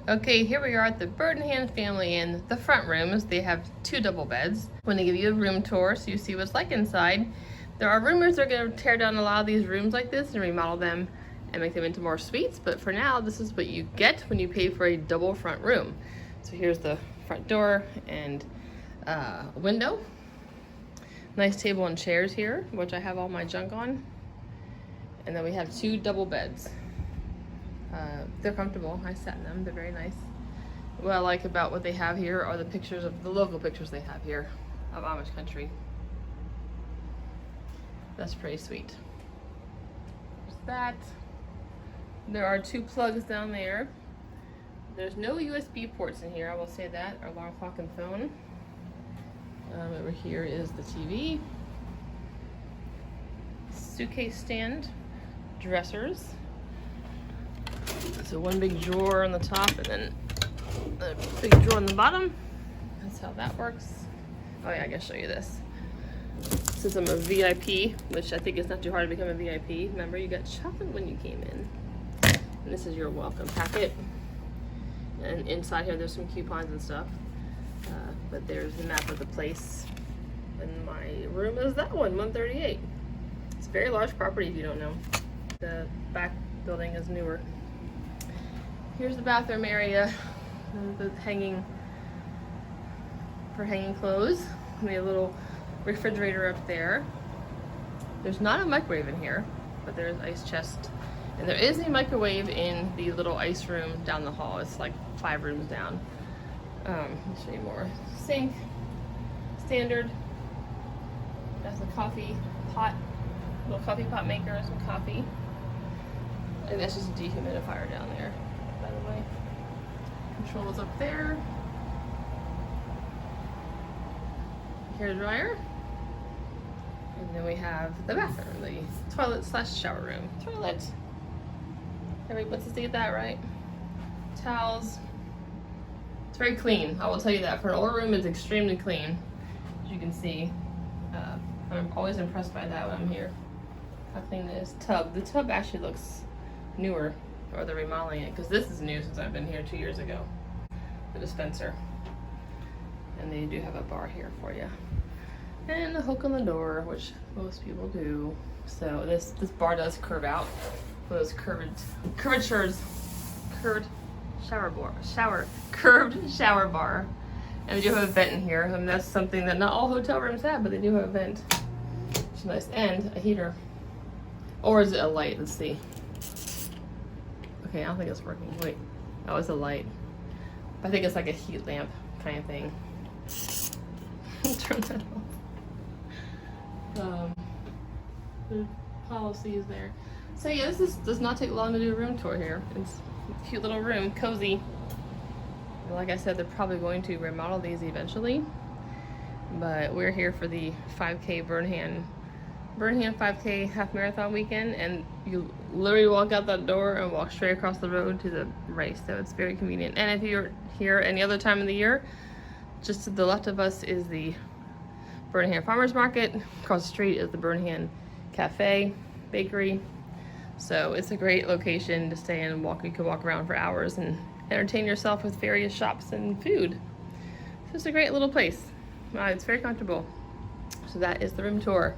Okay, here we are at the Birdenhand family in the front rooms. They have 2 double beds. I'm going to give you a room tour so you see what it's like inside. There are rumors they're going to tear down a lot of these rooms like this and remodel them and make them into more suites, but for now this is what you get when you pay for a double front room. So here's the front door and window. Nice table and chairs here, which I have all my junk on. And then we have 2 double beds. They're comfortable. I sat in them. They're very nice. What I like about what they have here are the pictures of the local pictures they have here of Amish country. That's pretty sweet. There's that. There are 2 plugs down there. There's no USB ports in here, I will say that. Our alarm clock and phone. Over here is the TV. Suitcase stand. Dressers. So one big drawer on the top and then a big drawer on the bottom. That's how that works. Oh yeah, I gotta show you this. Since I'm a VIP, which I think it's not too hard to become a VIP, remember you got chocolate when you came in. And this is your welcome packet. And inside here there's some coupons and stuff. But there's the map of the place. And my room is that one, 138. It's a very large property if you don't know. The back building is newer. Here's the bathroom area, the hanging clothes. We have a little refrigerator up there. There's not a microwave in here, but there's ice chest. And there is a microwave in the little ice room down the hall. It's like 5 rooms down. Let me show you more. Sink, standard. That's a coffee pot, little coffee pot maker, some coffee. And that's just a dehumidifier down there, by the way. Controls up there. Hair dryer. And then we have the bathroom, the toilet / shower room. Toilet. Everybody wants to get that right. Towels. It's very clean, I will tell you that. For an older room, it's extremely clean, as you can see. I'm always impressed by that when I'm here. How clean it is. Tub. The tub actually looks newer, or they're remodeling it, because this is new since I've been here 2 years ago. The dispenser. And they do have a bar here for you. And a hook on the door, which most people do. So this bar does curve out for those curved shower bar. And they do have a vent in here, and that's something that not all hotel rooms have, but they do have a vent. It's nice. And a heater. Or is it a light? Let's see. Okay, I don't think it's working. Wait. Oh, it's a light. I think it's like a heat lamp kind of thing. Turn that off. The policy is there. So yeah, this does not take long to do a room tour here. It's a cute little room, cozy. And like I said, they're probably going to remodel these eventually. But we're here for the 5K Birdenhand 5K half marathon weekend, and you literally walk out that door and walk straight across the road to the race, so it's very convenient. And if you're here any other time of the year, just to the left of us is the Birdenhand Farmers Market. Across the street is the Birdenhand Cafe, Bakery. So it's a great location to stay in and walk. You can walk around for hours and entertain yourself with various shops and food. So it's a great little place. It's very comfortable. So that is the room tour.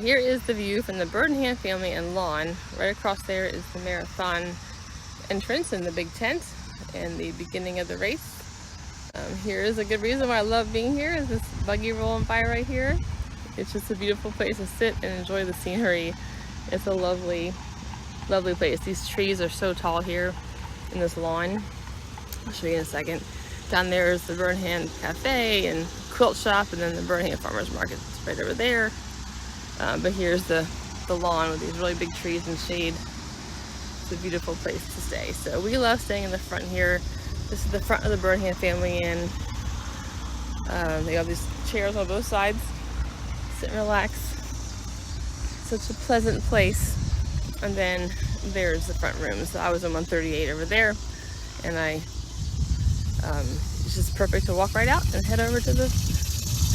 Here is the view from the Birdenhand family and lawn. Right across there is the marathon entrance and the big tent and the beginning of the race. Here is a good reason why I love being here, is this buggy rolling by right here. It's just a beautiful place to sit and enjoy the scenery. It's a lovely, lovely place. These trees are so tall here in this lawn. I'll show you in a second. Down there is the Birdenhand Cafe and quilt shop, and then the Birdenhand Farmers Market is right over there. But here's the lawn with these really big trees and shade. It's a beautiful place to stay. So we love staying in the front here. This is the front of the Birdenhand family, and they have these chairs on both sides. Sit and relax. Such a pleasant place. And then there's the front room. So I was in 138 over there, and it's just perfect to walk right out and head over to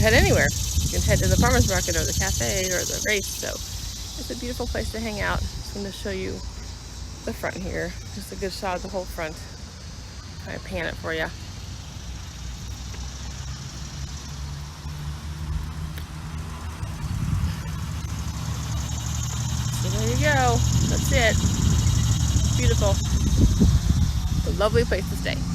head anywhere. You can head to the farmer's market or the cafe or the race. So it's a beautiful place to hang out. Just going to show you the front here. Just a good shot of the whole front. I pan it for you. So there you go. That's it. Beautiful. A lovely place to stay.